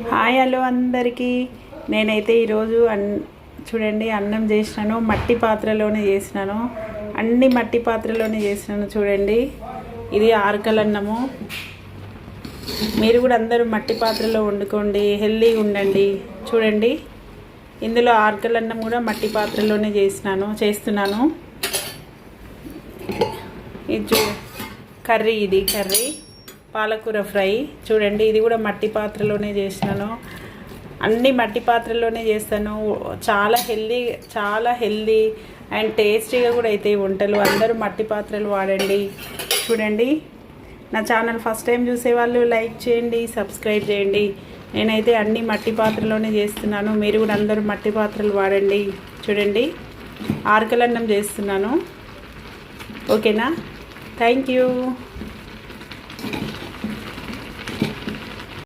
Hi hello అందరికీ. నేనైతే ఈరోజు చూడండి అన్నం చేసినాను, మట్టి పాత్రలోనే చేసినాను. అన్ని మట్టి పాత్రలోనే చేసినాను. చూడండి, ఇది ఆర్కల్ అన్నము. మీరు కూడా అందరూ మట్టి పాత్రలో వండుకోండి, హెల్తీగా ఉండండి. చూడండి, ఇందులో ఆర్కల్ అన్నం కూడా మట్టి పాత్రలోనే చేస్తున్నాను. ఇది కర్రీ, ఇది కర్రీ పాలకూర ఫ్రై. చూడండి, ఇది కూడా మట్టి పాత్రలోనే చేసినాను. అన్ని మట్టి పాత్రలోనే చేస్తాను. చాలా హెల్దీ అండ్ టేస్టీగా కూడా అయితే వంటలు. అందరూ మట్టి పాత్రలు వాడండి. చూడండి, నా ఛానల్ ఫస్ట్ టైం చూసేవాళ్ళు లైక్ చేయండి, సబ్స్క్రైబ్ చేయండి. నేనైతే అన్ని మట్టి పాత్రలోనే చేస్తున్నాను. మీరు కూడా అందరూ మట్టి పాత్రలు వాడండి. చూడండి, ఆర్కలన్నం చేస్తున్నాను. ఓకేనా? Thank you.